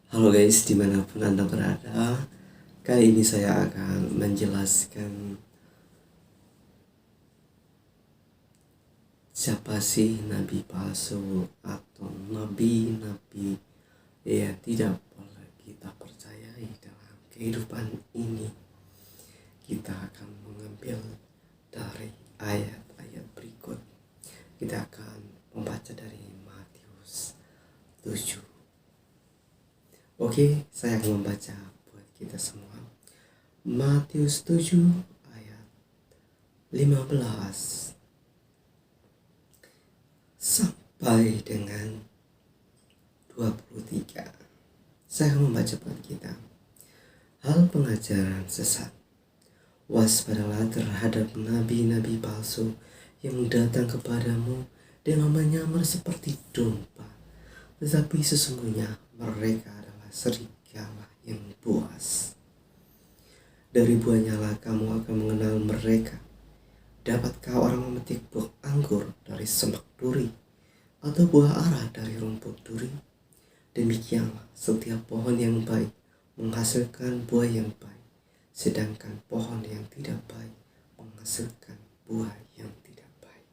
Halo guys, dimanapun Anda berada, kali ini saya akan menjelaskan siapa sih nabi palsu atau nabi-nabi yang tidak boleh kita percayai dalam kehidupan ini. Kita akan mengambil dari ayat-ayat berikut. Kita akan membaca dari Matius 7. Oke, saya akan membaca buat kita semua. Matius 7 ayat 15 sampai dengan 23. Saya akan membaca buat kita. Hal pengajaran sesat. Waspadalah terhadap nabi-nabi palsu yang datang kepadamu dengan menyamar seperti domba, tetapi sesungguhnya mereka adalah serigala yang buas. Dari buahnya lah kamu akan mengenal mereka. Dapatkah orang memetik buah anggur dari semak duri, atau buah ara dari rumput duri? Demikianlah setiap pohon yang baik menghasilkan buah yang baik, sedangkan pohon yang tidak baik menghasilkan buah yang tidak baik.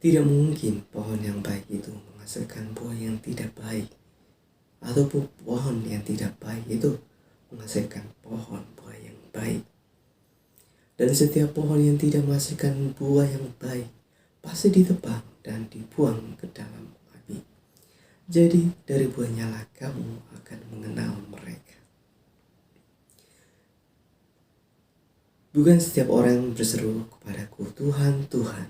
Tidak mungkin pohon yang baik itu menghasilkan buah yang tidak baik, ataupun pohon yang tidak baik itu menghasilkan pohon buah yang baik. Dan setiap pohon yang tidak menghasilkan buah yang baik pasti ditebang dan dibuang ke dalam api. Jadi dari buahnya lah kamu akan mengenal mereka. Bukan setiap orang berseru kepadaku, Tuhan, Tuhan,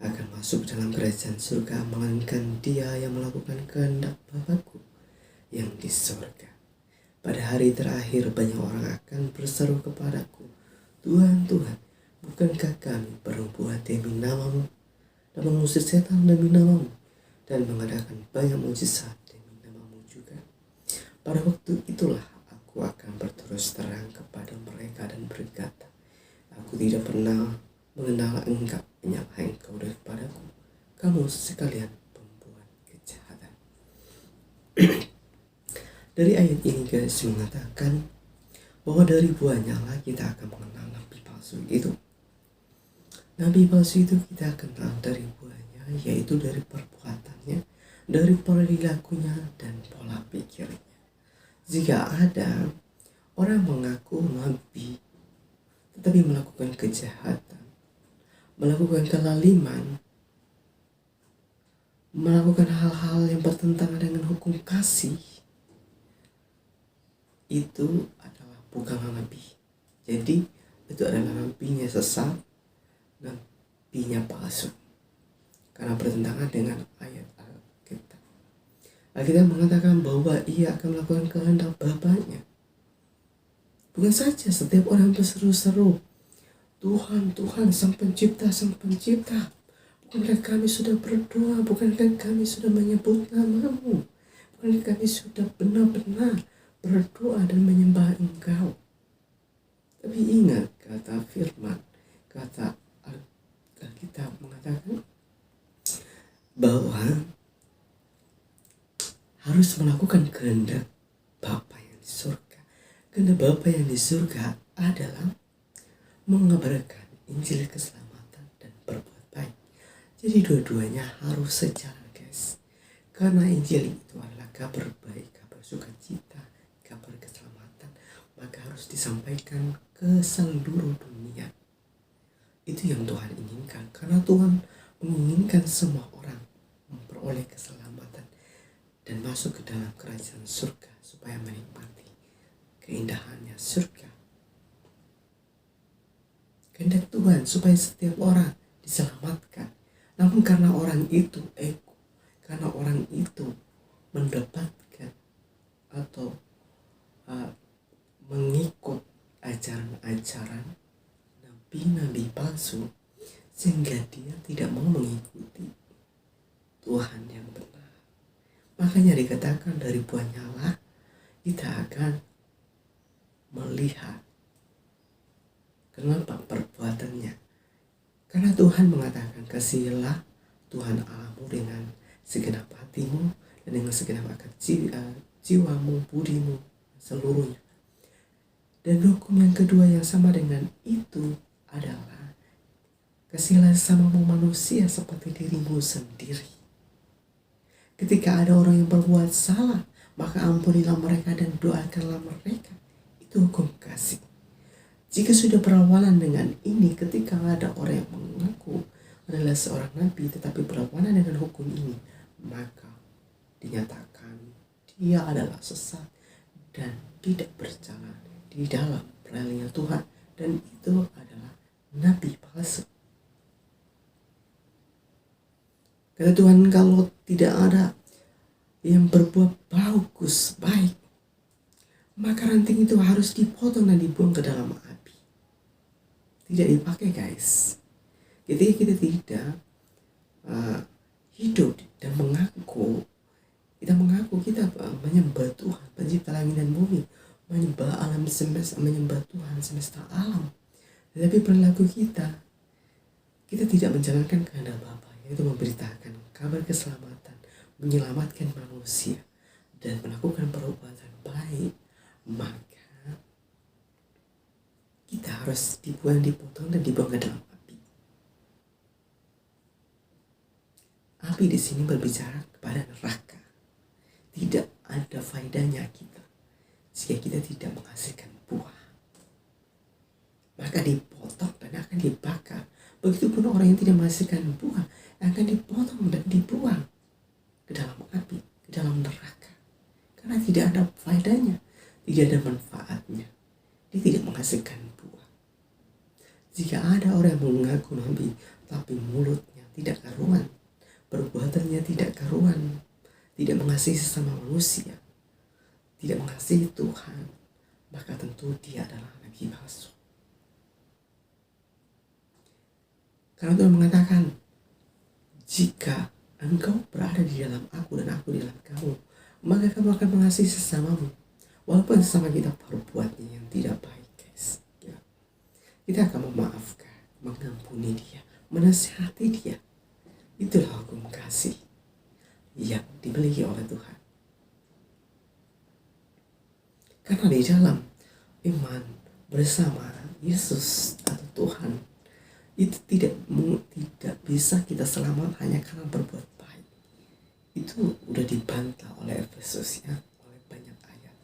akan masuk dalam kerajaan surga, melainkan dia yang melakukan kehendak Bapa-Ku yang di surga. Pada hari terakhir banyak orang akan berseru kepadaku, Tuhan, Tuhan, bukankah kami berbuat demi namamu dan mengusir setan demi namamu dan mengadakan banyak mujizat demi namamu juga? Pada waktu itulah aku akan berterus terang kepada mereka dan berkata, aku tidak pernah mengenal engkau, menyala engkau daripadaku, kamu sekalian pembuat kejahatan. Dari ayat ini guys mengatakan bahwa dari buahnya lah kita akan mengenal nabi palsu itu. Nabi palsu itu kita kenal dari buahnya, yaitu dari perbuatannya, dari perilakunya dan pola pikirnya. Jika ada orang mengaku nabi tetapi melakukan kejahatan, melakukan kezaliman, melakukan hal-hal yang bertentangan dengan hukum kasih, itu adalah bukanlah nabi. Jadi itu adalah nabinya sesat, nabinya palsu, karena bertentangan dengan ayat Alkitab. Alkitab mengatakan bahwa ia akan melakukan kehendak Bapaknya. Bukan saja setiap orang berseru-seru, Tuhan, Tuhan, Sang Pencipta, Sang Pencipta, bukankah kami sudah berdoa, bukankah kami sudah menyebut namamu, bukankah kami sudah benar-benar berdoa dan menyembah Engkau. Tapi ingat kata firman, kata Alkitab mengatakan bahwa harus melakukan kehendak Bapa yang di surga. Kehendak Bapa yang di surga adalah mengabarkan Injil keselamatan dan berbuat baik. Jadi dua-duanya harus sejalan guys. Karena Injil itu adalah kabar baik, kabar sukacita, kabar keselamatan, maka harus disampaikan ke seluruh dunia. Itu yang Tuhan inginkan, karena Tuhan menginginkan semua orang memperoleh keselamatan dan masuk ke dalam kerajaan surga supaya menikmati keindahannya surga. Kehendak Tuhan supaya setiap orang diselamatkan. Namun karena orang itu ego, karena orang itu mendapatkan atau mengikut ajaran-ajaran nabi-nabi palsu, sehingga dia tidak mau mengikuti Tuhan yang benar. Makanya dikatakan dari buahnya lah kita akan melihat kenapa perbuatannya. Karena Tuhan mengatakan, kasihilah Tuhan Allahmu dengan segenap hatimu dan dengan segenap jiwamu, budimu, seluruhnya. Dan hukum yang kedua yang sama dengan itu adalah kasihilah sesamamu manusia seperti dirimu sendiri. Ketika ada orang yang berbuat salah, maka ampunilah mereka dan doakanlah mereka. Itu hukum kasih. Jika sudah berlawanan dengan ini, ketika ada orang yang mengaku adalah seorang nabi tetapi berlawanan dengan hukum ini, maka dinyatakan dia adalah sesat dan tidak berjalan di dalam relnya Tuhan, dan itu adalah nabi palsu. Kata Tuhan, kalau tidak ada yang berbuat bagus, baik, maka ranting itu harus dipotong dan dibuang ke dalam api. Tidak dipakai, guys. Ketika kita tidak hidup dan kita mengaku kita menyembah Tuhan, pencipta langit dan bumi, menyembah alam semesta, menyembah Tuhan semesta alam, tetapi perilaku kita tidak menjalankan kehendak Bapa, yaitu memberitakan kabar keselamatan, menyelamatkan manusia, dan melakukan perbuatan baik, maka kita harus dipotong dan dibuang ke dalam api. Api di sini berbicara kepada neraka. Tidak ada faedahnya kita jika kita tidak menghasilkan buah. Maka dipotong dan akan dibakar. Begitupun orang yang tidak menghasilkan buah akan dipotong dan dibuang ke dalam api, ke dalam neraka. Karena tidak ada faedahnya, tidak ada manfaatnya. Dia tidak menghasilkan buah. Jika ada orang yang mengaku nabi, tapi mulutnya tidak karuan, perbuatannya tidak karuan, tidak mengasihi sesama manusia, tidak mengasihi Tuhan, maka tentu dia adalah nabi palsu. Karena Tuhan mengatakan, jika engkau berada di dalam aku dan aku di dalam kamu, maka kamu akan mengasihi sesamamu. Walaupun sesama kita berbuatnya yang tidak baik, guys, ya, kita akan memaafkan, mengampuni dia, menasihati dia. Itulah hukum kasih yang dimiliki oleh Tuhan. Karena di dalam iman bersama Yesus atau Tuhan, itu tidak bisa kita selamat hanya karena berbuat baik. Itu udah dibantah oleh Efesus, ya, oleh banyak ayat.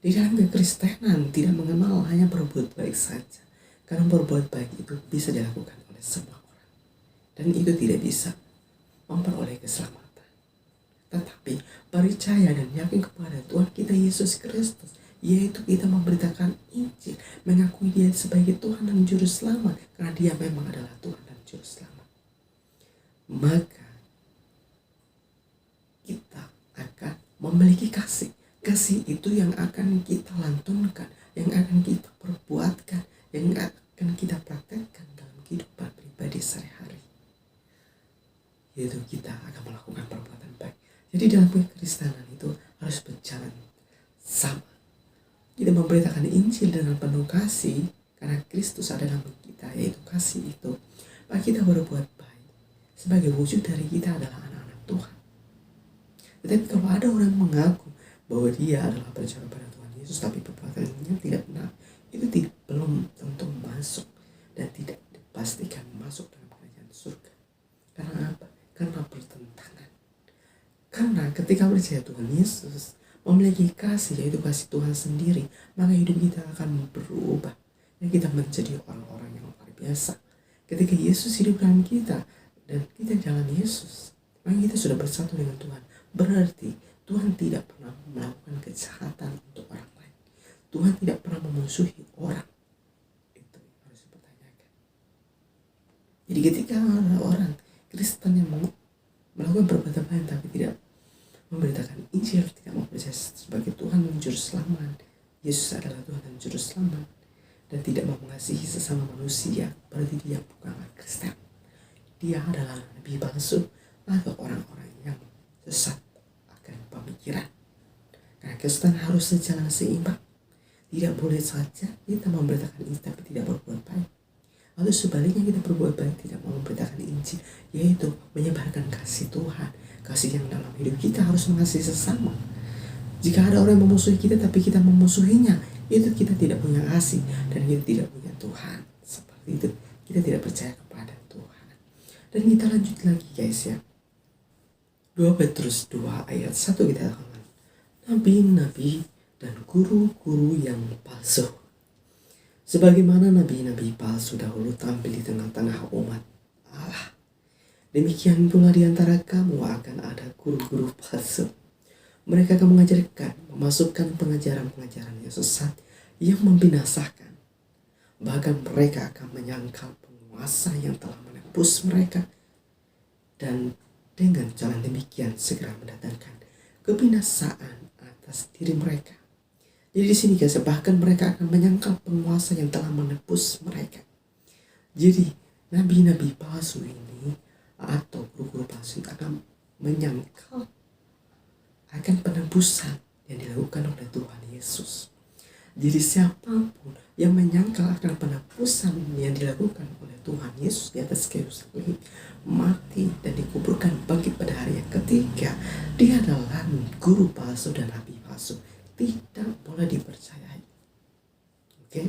Di dalam kekristenan tidak mengenal hanya berbuat baik saja, karena berbuat baik itu bisa dilakukan oleh semua orang, dan itu tidak bisa memperoleh keselamatan. Tetapi percaya dan yakin kepada Tuhan kita Yesus Kristus, yaitu kita memberitakan Injil, mengakui dia sebagai Tuhan dan Juru Selamat, karena dia memang adalah Tuhan dan Juru Selamat, maka kita akan memiliki kasih. Kasih itu yang akan kita lantunkan, yang akan kita perbuatkan, yang akan kita praktekkan dalam kehidupan pribadi sehari-hari, yaitu kita akan melakukan perbuatan baik. Jadi dalam kekristenan itu harus berjalan sama. Kita memberitakan Injil dengan penuh kasih, karena Kristus adalah kita, yaitu kasih itu. Maka kita berbuat baik. Sebagai wujud dari kita adalah anak-anak Tuhan. Tetapi kalau ada orang mengaku bahwa dia adalah percaya pada Tuhan Yesus, tapi perbuatannya tidak benar, itu belum tentu masuk dan tidak dipastikan masuk dalam kerajaan surga. Karena apa? Karena bertentangan. Karena ketika percaya Tuhan Yesus, memiliki kasih, yaitu kasih Tuhan sendiri, maka hidup kita akan berubah dan kita menjadi orang-orang yang luar biasa. Ketika Yesus hidup dalam kita dan kita jalan Yesus, maka kita sudah bersatu dengan Tuhan. Berarti Tuhan tidak pernah melakukan kejahatan untuk orang lain. Tuhan tidak pernah memusuhi orang. Itu harus dipertanyakan. Jadi ketika ada orang Kristen yang melakukan perbuatan baik tapi tidak memberitakan Injil, tidak mau percaya sebagai Tuhan dan Juru Selamat, Yesus adalah Tuhan dan Juru Selamat, dan tidak mau mengasihi sesama manusia, berarti dia bukanlah Kristen. Dia adalah nabi palsu atau orang-orang yang sesat akan pemikiran. Karena Kristen harus sejalan seimbang. Tidak boleh saja kita memberitakan Injil tapi tidak berbuat baik, Lalu sebaliknya kita berbuat baik, tidak mau memberitakan Injil, yaitu menyebarkan kasih Tuhan, kasih yang dalam hidup kita harus mengasihi sesama. Jika ada orang yang memusuhi kita tapi kita memusuhinya, itu kita tidak punya kasih dan kita tidak punya Tuhan. Seperti itu, kita tidak percaya kepada Tuhan. Dan kita lanjut lagi guys ya. 2 Petrus 2 ayat 1 kita katakan, nabi-nabi dan guru-guru yang palsu. Sebagaimana nabi-nabi palsu dahulu tampil di tengah-tengah umat Allah, demikian pula di antara kamu akan ada guru-guru palsu. Mereka akan mengajarkan, memasukkan pengajaran-pengajaran yang sesat yang membinasakan. Bahkan mereka akan menyangkal penguasa yang telah menebus mereka, dan dengan jalan demikian segera mendatangkan kebinasaan atas diri mereka. Jadi di sini guys, bahkan mereka akan menyangkal penguasa yang telah menebus mereka. Jadi nabi-nabi palsu ini atau guru-guru palsu akan menyangkal akan penebusan yang dilakukan oleh Tuhan Yesus. Jadi siapapun yang menyangkal akan penebusan yang dilakukan oleh Tuhan Yesus di atas kayu salib, mati dan dikuburkan bangkit pada hari yang ketiga, dia adalah guru palsu dan nabi palsu. Tidak boleh dipercayai. Oke?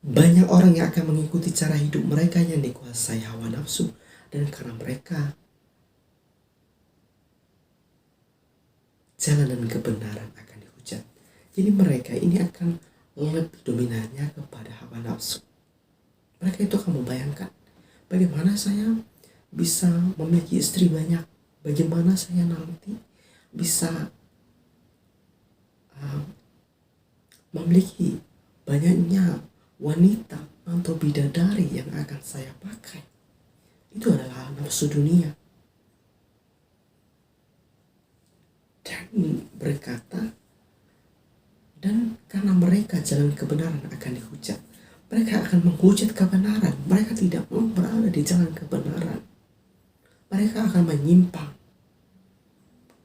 Banyak orang yang akan mengikuti cara hidup mereka yang dikuasai hawa nafsu, dan karena mereka jalanan kebenaran akan dihujat. Jadi mereka ini akan lebih dominannya kepada hawa nafsu. Mereka itu akan membayangkan, bagaimana saya bisa memiliki istri banyak, bagaimana saya nanti bisa memiliki banyaknya wanita atau bidadari yang akan saya pakai. Itu adalah nafsu dunia. Dan berkata, dan karena mereka jalan kebenaran akan dihujat. Mereka akan menghujat kebenaran. Mereka tidak mau berada di jalan kebenaran. Mereka akan menyimpang.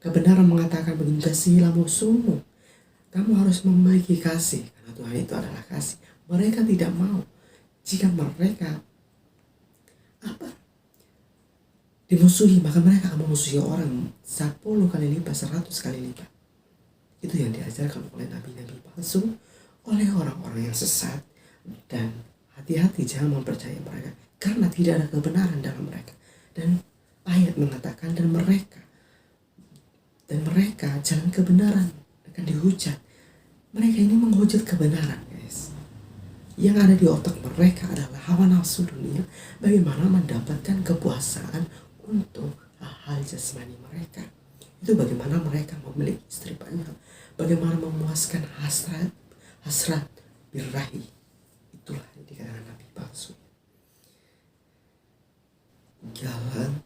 Kebenaran mengatakan begini, kasihilah musuhmu. Kamu harus memiliki kasih, karena Tuhan itu adalah kasih. Mereka tidak mau. Jika mereka dimusuhi, maka mereka akan memusuhi orang 10 kali lipat, 100 kali lipat. Itu yang diajarkan oleh nabi-nabi palsu, oleh orang-orang yang sesat. Dan hati-hati jangan mempercayai mereka, karena tidak ada kebenaran dalam mereka. Dan ayat mengatakan dan mereka jalan kebenaran akan dihujat. Mereka ini menghujat kebenaran guys. Yang ada di otak mereka adalah hawa nafsu dunia, bagaimana mendapatkan kepuasan untuk hal-hal jasmani mereka. Itu bagaimana mereka memiliki istri banyak, bagaimana memuaskan hasrat birahi. Itulah yang dikatakan nabi palsu. Jalan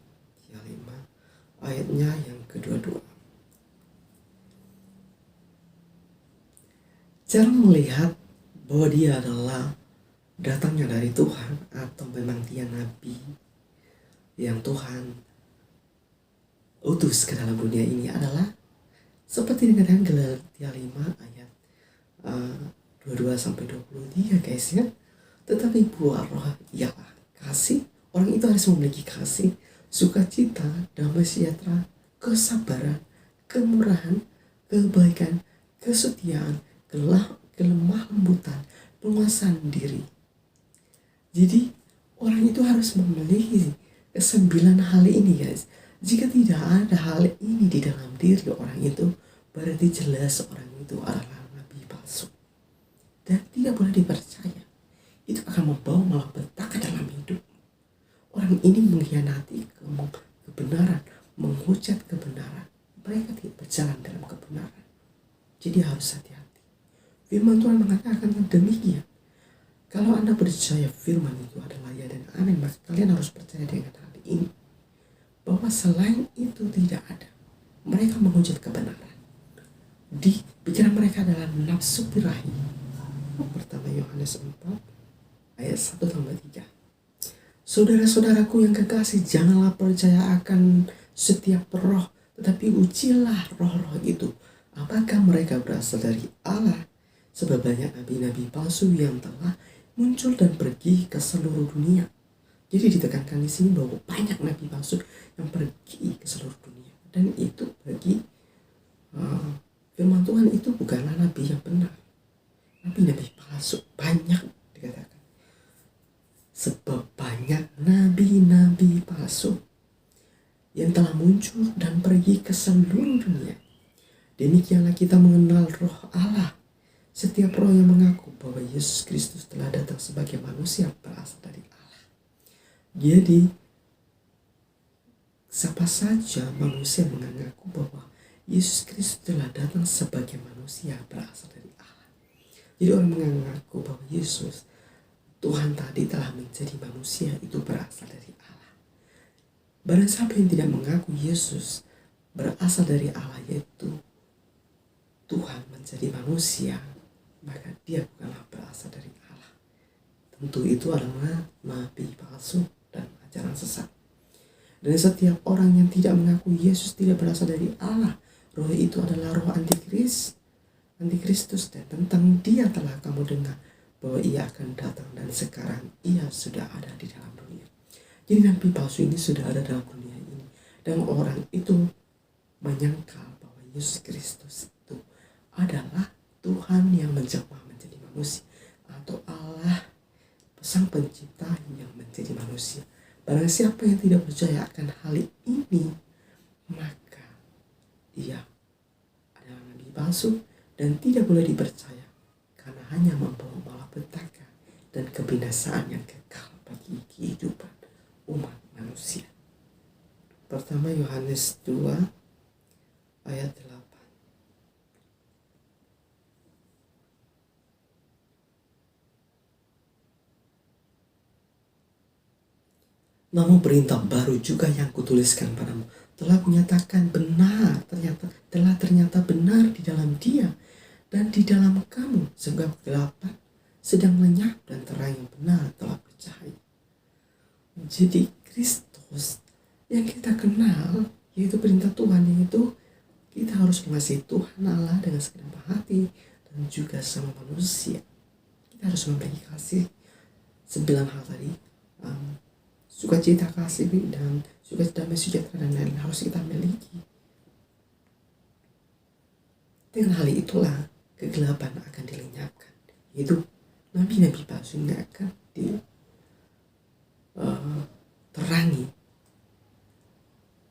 yang 5 ayatnya yang kedua-dua. Jangan melihat bahwa dia adalah datangnya dari Tuhan atau memang dia nabi yang Tuhan utus ke dalam dunia ini adalah seperti dikatakan Galatia 5 ayat 22-23 guys ya. Tetapi buah roh ialah kasih. Orang itu harus memiliki kasih, sukacita, damai sejahtera, kesabaran, kemurahan, kebaikan, kesetiaan, kelemah lembutan, penguasaan diri. Jadi orang itu harus memiliki 9 hal ini guys. Jika tidak ada hal ini di dalam diri orang itu, berarti jelas orang itu adalah nabi palsu dan tidak boleh dipercaya. Itu akan membawa malapetaka dalam hidup. Orang ini mengkhianati kebenaran, menghujat kebenaran. Mereka tidak berjalan dalam kebenaran. Jadi harus hati-hati. Firman Tuhan mengatakan demikian. Kalau Anda percaya firman itu adalah ya dan amin, maka kalian harus percaya dengan hal ini, bahwa selain itu tidak ada. Mereka menghujat kebenaran. Di pikiran mereka adalah nafsu birahi. Pertama Yohanes 4 ayat 1-3. Saudara-saudaraku yang kekasih, janganlah percaya akan setiap roh, tetapi ujilah roh-roh itu, apakah mereka berasal dari Allah, Sebab banyak nabi-nabi palsu yang telah muncul dan pergi ke seluruh dunia. Jadi ditekankan di sini bahwa banyak nabi palsu yang pergi ke seluruh dunia. Dan itu bagi firman Tuhan itu bukanlah nabi yang benar. Nabi-nabi palsu banyak dikatakan. Sebab banyak nabi-nabi palsu yang telah muncul dan pergi ke seluruh dunia. Demikianlah kita mengenal roh Allah. Setiap roh yang mengaku bahwa Yesus Kristus telah datang sebagai manusia berasal dari Allah. Jadi, siapa saja manusia mengaku bahwa Yesus Kristus telah datang sebagai manusia berasal dari Allah. Jadi orang mengaku bahwa Yesus, Tuhan tadi telah menjadi manusia, itu berasal dari Allah. Barang siapa yang tidak mengaku Yesus berasal dari Allah, yaitu Tuhan menjadi manusia, maka dia bukanlah berasal dari Allah. Tentu itu adalah nabi palsu dan ajaran sesat. Dan setiap orang yang tidak mengaku Yesus tidak berasal dari Allah, roh itu adalah roh antikristus, dan tentang dia telah kamu dengar bahwa ia akan datang dan sekarang ia sudah ada di dalam dunia. Jadi nabi palsu ini sudah ada dalam dunia ini, dan orang itu menyangkal bahwa Yesus Kristus itu adalah Tuhan yang menjelma menjadi manusia, atau Allah sang pencipta yang menjadi manusia. Barang siapa yang tidak percaya akan hal ini, maka ia adalah nabi palsu dan tidak boleh dipercaya, karena hanya membawa malapetaka dan kebinasaan yang kekal bagi kehidupan umat manusia. Pertama Yohanes 2 ayat 8. Namun perintah baru juga yang kutuliskan padamu telah kunyatakan benar, ternyata benar di dalam dia dan di dalam kamu, sebab kegelapan sedang lenyap dan terang yang benar telah bercahaya. Jadi Kristus yang kita kenal, yaitu perintah Tuhan, yaitu kita harus mengasihi Tuhan Allah dengan segenap hati dan juga sama manusia. Kita harus memiliki kasih 9 hal tadi, sukacita, kasih, dan sukacita, damai, sejahtera, dan lain-lain harus kita miliki. Dengan hal itulah kegelapan akan dilenyapkan, yaitu nabi-nabi palsu yang akan diterangi.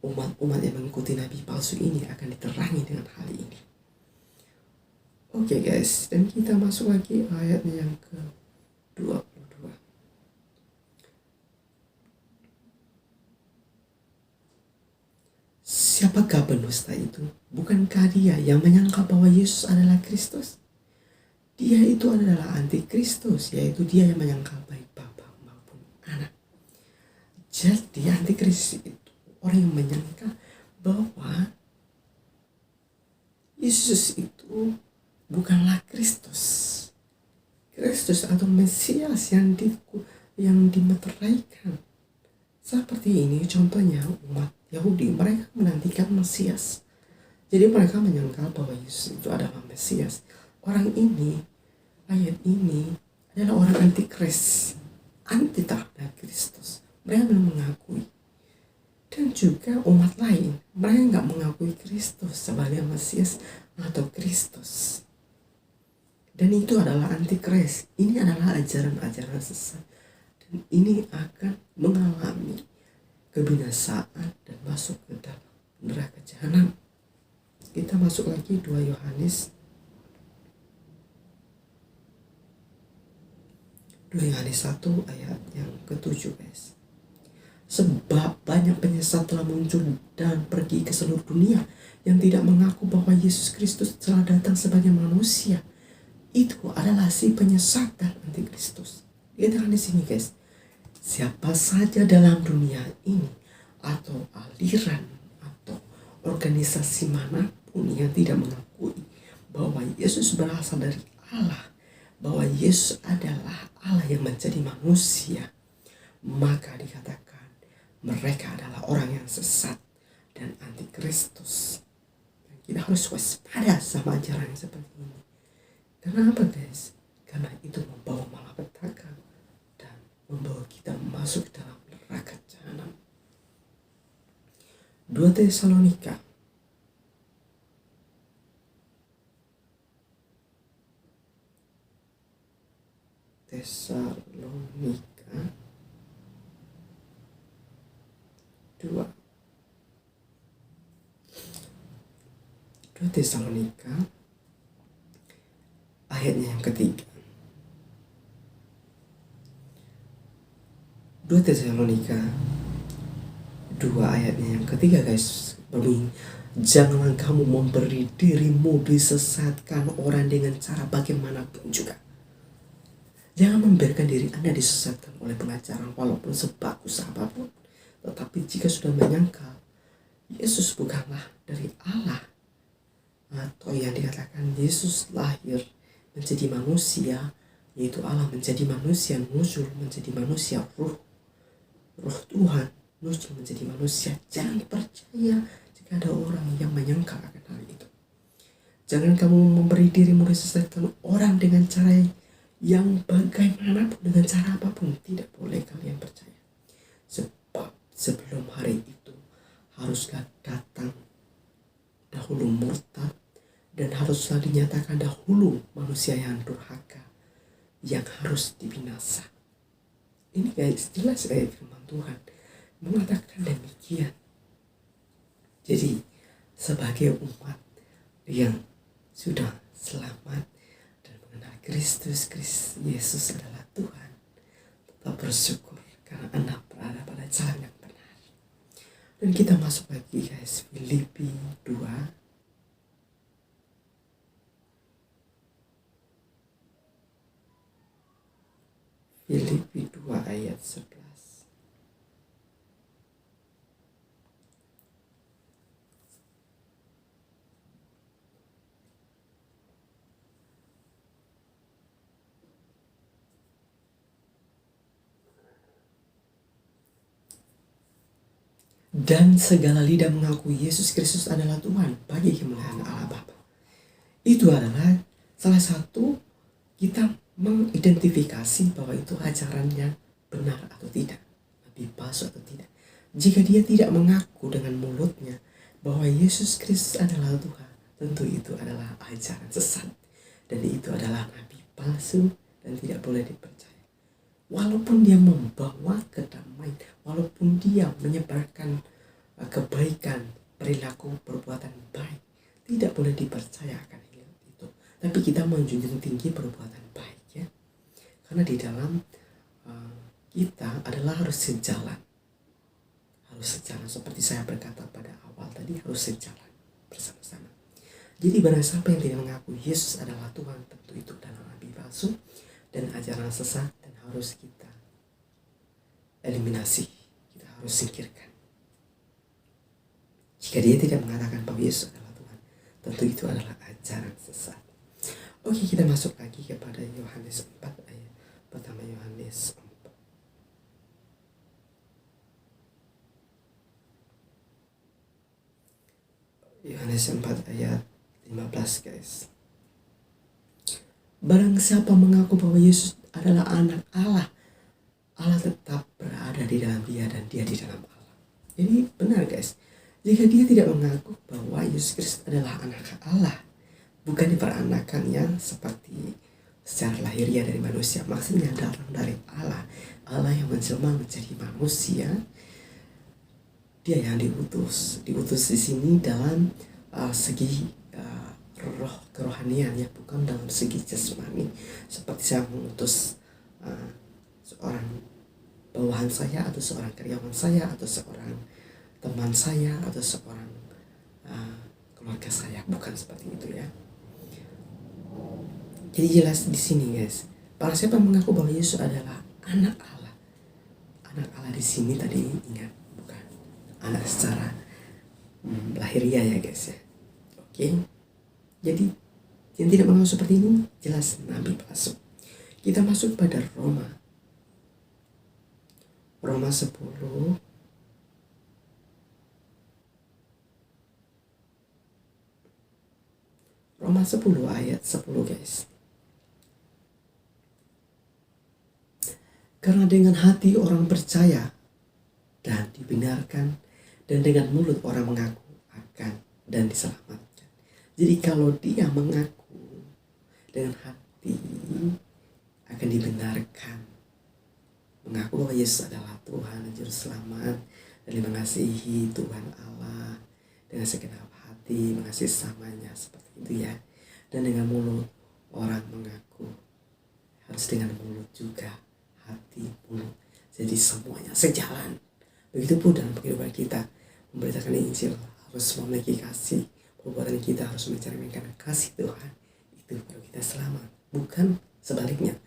Umat-umat yang mengikuti nabi palsu ini akan diterangi dengan hal ini. Oke guys, dan kita masuk lagi ayatnya yang ke-22. Siapakah pendusta itu? Bukankah dia yang menyangka bahwa Yesus adalah Kristus? Dia itu adalah antikristus, yaitu dia yang menyangkal baik Bapa maupun Anak. Jadi antikristus itu orang yang menyangka bahwa Yesus itu bukanlah Kristus. Kristus atau Mesias yang dimeteraikan. Seperti ini contohnya umat Yahudi, mereka menantikan Mesias. Jadi mereka menyangka bahwa Yesus itu adalah Mesias. Orang ini, ayat ini adalah orang antikris, anti terhadap Kristus. Mereka belum mengakui. Dan juga umat lain, mereka nggak mengakui Kristus sebagai Mesias atau Kristus. Dan itu adalah antikris. Ini adalah ajaran-ajaran sesat. Dan ini akan mengalami kebinasaan dan masuk ke dalam neraka jahanam. Kita masuk lagi 2 Yohanes 1 ayat yang ke-7 guys. Sebab banyak penyesat telah muncul dan pergi ke seluruh dunia yang tidak mengaku bahwa Yesus Kristus telah datang sebagai manusia. Itu adalah si penyesat dan antikristus. Dikatakan di sini guys, siapa saja dalam dunia ini atau aliran atau organisasi manapun yang tidak mengakui bahwa Yesus berasal dari Allah, bahwa Yesus adalah Allah yang menjadi manusia, maka dikatakan mereka adalah orang yang sesat dan antikristus. Kita harus waspada sama ajaran seperti ini, Karena apa guys? Karena itu membawa malapetaka dan membawa kita masuk dalam neraka jahanam. 2 Tesalonika Tesalonika 2 Tesalonika ayatnya yang ketiga. 2 Tesalonika 2 ayatnya yang ketiga guys, berbunyi, janganlah kamu memberi dirimu disesatkan orang dengan cara bagaimanapun juga. Jangan membiarkan diri Anda disesatkan oleh pengajaran walaupun sebagus apapun. Tetapi jika sudah menyangkal Yesus bukanlah dari Allah, atau yang dikatakan Yesus lahir menjadi manusia, yaitu Allah menjadi manusia, nuzul menjadi manusia, roh Tuhan nuzul menjadi manusia. Jangan percaya jika ada orang yang menyangkal akan hal itu. Jangan kamu memberi dirimu disesatkan orang dengan cara yang bagaimanapun, dengan cara apapun. Tidak boleh kalian percaya. Sebab sebelum hari itu haruslah datang dahulu murtad, dan haruslah dinyatakan dahulu manusia yang durhaka yang harus dibinasa. Ini guys, jelas kayak firman Tuhan mengatakan demikian. Jadi sebagai umat yang sudah selamat dan mengenal Kristus Yesus adalah Tuhan, tetap bersyukur karena Anda berada pada jalan yang benar. Dan kita masuk lagi guys, Filipi 2 ayat 11. Dan segala lidah mengakui Yesus Kristus adalah Tuhan bagi kemuliaan Allah Bapa. Itu adalah salah satu kita mengidentifikasi bahwa itu ajarannya benar atau tidak, nabi palsu atau tidak. Jika dia tidak mengaku dengan mulutnya bahwa Yesus Kristus adalah Tuhan, tentu itu adalah ajaran sesat, dan itu adalah nabi palsu dan tidak boleh dipercaya. Walaupun dia membawa kedamaian, walaupun dia menyebarkan kebaikan, perilaku, perbuatan baik, tidak boleh dipercaya akan hal itu. Tapi kita menjunjung tinggi perbuatan baik ya, karena di dalam kita adalah harus sejalan seperti saya berkata pada awal tadi, harus sejalan bersama-sama. Jadi barang siapa yang tidak mengaku Yesus adalah Tuhan, tentu itu adalah nabi palsu dan ajaran sesat, dan harus kita eliminasi, kita harus singkirkan. Jika dia tidak mengatakan bahwa Yesus adalah Tuhan, tentu itu adalah ajaran sesat. Oke, kita masuk lagi kepada Yohanes 4 ayat pertama. Yohanes 4 ayat 15 guys. Barang siapa mengaku bahwa Yesus adalah anak Allah, Allah tetap berada di dalam dia dan dia di dalam Allah. Ini benar guys. Jika dia tidak mengaku bahwa Yesus Kristus adalah anak Allah, bukan diperanakannya seperti secara lahiriah dari manusia, maksudnya datang dari Allah, Allah yang menjelma menjadi manusia, dia yang diutus di sini dalam segi roh kerohanian ya, bukan dalam segi jasmani seperti saya mengutus seorang bawahan saya atau seorang karyawan saya atau seorang teman saya atau seorang keluarga saya, bukan seperti itu ya. Jadi jelas di sini guys, para siapa mengaku bahwa Yesus adalah anak Allah. Anak Allah di sini tadi ingat, bukan anak secara lahiriah ya guys ya. Oke. Jadi yang tidak mengaku seperti ini jelas nabi palsu. Kita masuk pada Roma 10 ayat 10 guys. Karena dengan hati orang percaya dan dibenarkan, dan dengan mulut orang mengaku akan dan diselamatkan. Jadi kalau dia mengaku dengan hati akan dibenarkan, mengaku bahwa Yesus adalah Tuhan dan Juru Selamat, dan mengasihi Tuhan Allah dengan segenap hati, mengasihi samanya seperti itu ya. Dan dengan mulut orang mengaku, harus dengan mulut juga, hati, mulut. Jadi semuanya sejalan. Begitupun dalam kehidupan kita, memberitakan Injil harus memiliki kasih. Perbuatan kita harus mencerminkan kasih Tuhan. Itu baru kita selamat, bukan sebaliknya.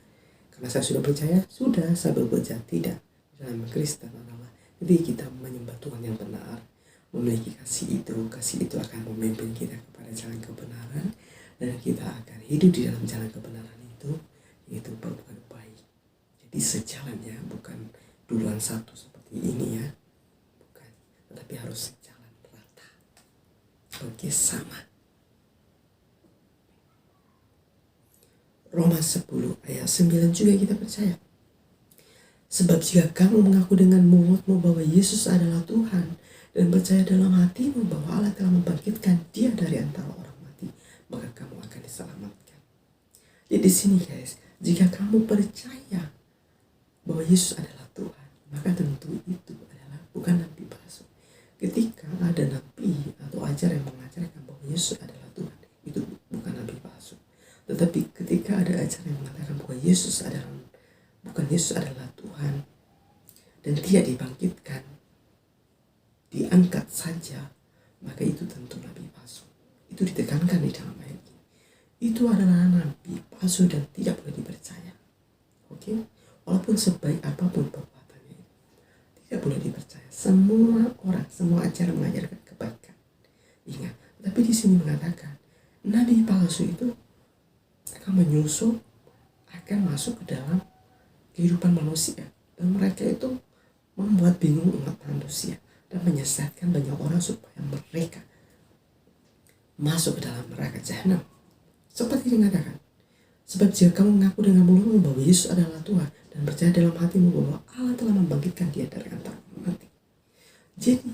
Karena saya sudah percaya, sudah saya berbuat jahat, tidak. Dalam Kristen adalah jadi kita menyembah Tuhan yang benar, memiliki kasih itu akan memimpin kita kepada jalan kebenaran, dan kita akan hidup di dalam jalan kebenaran itu, yaitu berbuat baik. Jadi sejalannya, bukan duluan satu seperti ini ya, bukan, tetapi harus sejalan rata, bersama. Roma 10 ayat 9 juga kita percaya. Sebab jika kamu mengaku dengan mulutmu bahwa Yesus adalah Tuhan, dan percaya dalam hatimu bahwa Allah telah membangkitkan Dia dari antara orang mati, maka kamu akan diselamatkan. Jadi di sini guys, jika kamu percaya bahwa Yesus adalah Tuhan, maka tentu itu adalah bukan nabi palsu. Ketika ada nabi atau ajar yang mengajarkan bahwa Yesus adalah Tuhan, itu bukan nabi palsu. Tetapi ketika ada ajar yang mengatakan bahwa Yesus adalah Tuhan dan Dia dibangkitkan, diangkat saja, maka itu tentu nabi palsu. Itu ditekankan di dalam ayat ini. Itu adalah nabi palsu dan tidak boleh dipercaya. Oke? Walaupun sebaik apapun perbuatannya, tidak boleh dipercaya. Semua orang, semua ajaran mengajarkan kebaikan. Ingat, tapi di sini mengatakan nabi palsu itu akan menyusup, akan masuk ke dalam kehidupan manusia, dan mereka itu membuat bingung umat manusia dan menyesatkan banyak orang supaya mereka masuk ke dalam neraka jahanam. Seperti dikatakan, sebab jika kamu mengaku dengan mulutmu bahwa Yesus adalah Tuhan dan percaya dalam hatimu bahwa Allah telah membangkitkan Dia dari antara orang mati. Jadi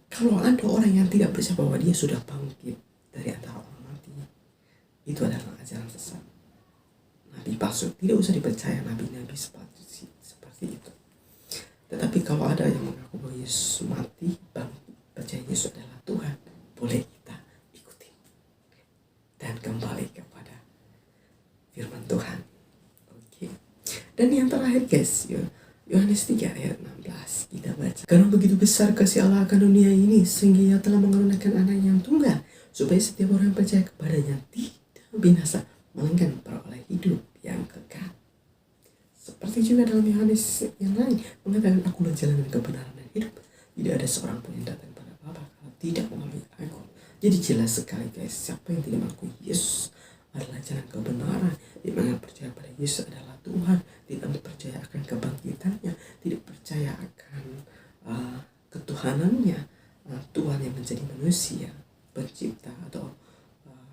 kalau ada orang yang tidak percaya bahwa Dia sudah bangkit dari antara orang mati, itu adalah ajaran sesat, nabi palsu. Tidak usah dipercaya nabi-nabi seperti itu. Tetapi kalau ada yang mengaku bahwa Yesus mati, bangkit, percaya Yesus adalah Tuhan, boleh kita ikuti dan kembali kepada firman Tuhan. Oke. Dan yang terakhir guys, Yohanes 3 ayat 16 kita baca. Karena begitu besar kasih Allah akan dunia ini, sehingga Ia telah mengaruniakan anak yang tunggal, supaya setiap orang yang percaya kepadanya tidak binasa, melainkan peroleh hidup yang kekal. Seperti juga dalam Yohanes yang lain mengatakan, akulah jalan dan kebenaran dan hidup. Tidak ada seorang pun yang datang pada Bapa kalau tidak melalui aku. Jadi jelas sekali guys, siapa yang tidak mengakui Yesus adalah jalan kebenaran, di mana percaya pada Yesus adalah Tuhan, tidak percaya akan kebangkitannya, tidak percaya akan ketuhanannya, Tuhan yang menjadi manusia, pencipta atau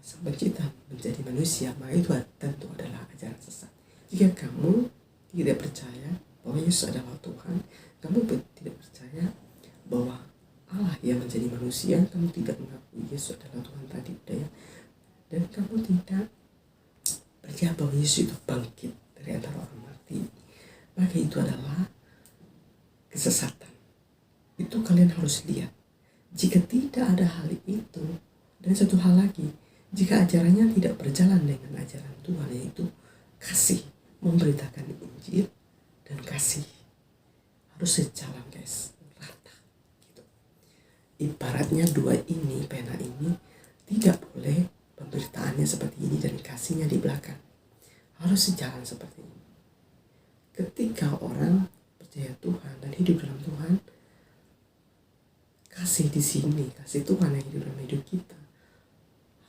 sang pencipta menjadi manusia, maka itu tentu adalah ajaran sesat. Jika kamu tidak percaya bahwa Yesus adalah Tuhan, kamu tidak percaya bahwa Allah yang menjadi manusia, kamu tidak mengakui Yesus adalah Tuhan tadi, ya, dan kamu tidak percaya bahwa Yesus itu bangkit dari antara orang mati, maka itu adalah kesesatan. Itu kalian harus lihat. Jika tidak ada hal itu, dan satu hal lagi, jika ajarannya tidak berjalan dengan ajaran Tuhan, yaitu kasih, memberitakan Injil dan kasih, harus sejalan guys, rata gitu. Ibaratnya dua ini, pena ini tidak boleh pemberitaannya seperti ini dan kasihnya di belakang, harus sejalan seperti ini. Ketika orang percaya Tuhan dan hidup dalam Tuhan, kasih di sini, kasih Tuhan yang hidup dalam hidup kita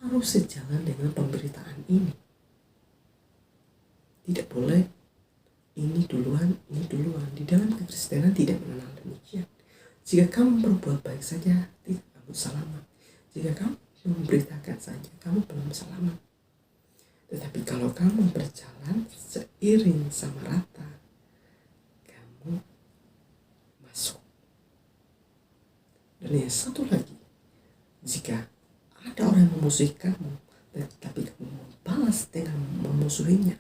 harus sejalan dengan pemberitaan ini. Tidak boleh ini duluan. Di dalam kekristenan tidak mengenal demikian. Jika kamu berbuat baik saja, tidak kamu selamat. Jika kamu memberitakan saja, kamu belum selamat. Tetapi kalau kamu berjalan seiring sama rata yang satu lagi, jika ada orang yang memusuhi kamu, tetapi kamu membalas dengan memusuhinya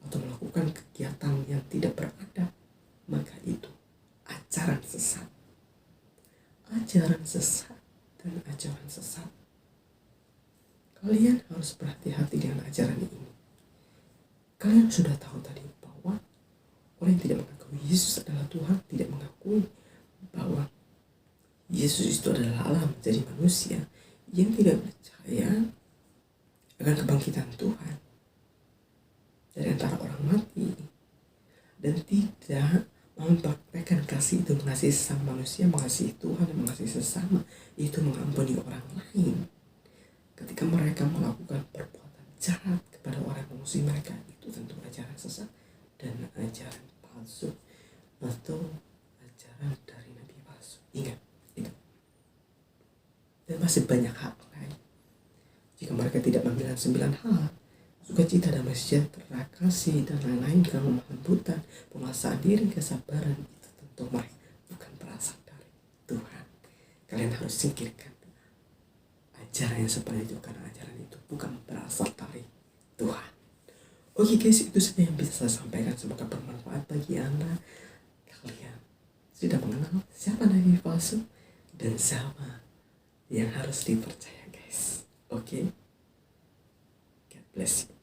atau melakukan kegiatan yang tidak beradab, maka itu ajaran sesat. Ajaran sesat dan ajaran sesat. Kalian harus berhati-hati dengan ajaran ini. Kalian sudah tahu tadi bahwa orang yang tidak mengakui Yesus adalah Tuhan, tidak mengakui bahwa Yesus itu adalah Allah menjadi manusia, yang tidak percaya akan kebangkitan Tuhan dari antara orang mati, dan tidak mempraktekkan kasih itu, mengasihi sesama manusia, mengasihi Tuhan dan mengasihi sesama, itu mengampuni orang lain. Ketika mereka melakukan perbuatan jahat kepada orang yang memusuhi mereka, itu tentu ajaran sesat dan ajaran palsu atau ajaran dari nabi palsu. Ingat itu. Dan masih banyak hal lain. Jika mereka tidak membilang 9 hal, sukacita, damai sejahtera, kasih, dan lain-lain, kemurahan, lembutan, penguasaan diri, kesabaran, itu tentu mereka bukan berasal dari Tuhan. Kalian harus singkirkan ajaran yang seperti itu, karena ajaran itu bukan berasal dari Tuhan. Oke guys, itu saja yang bisa saya sampaikan. Semoga bermanfaat bagi Anda. Kalian sudah mengenal siapa nabi palsu dan siapa yang harus dipercaya guys. Oke, God bless you.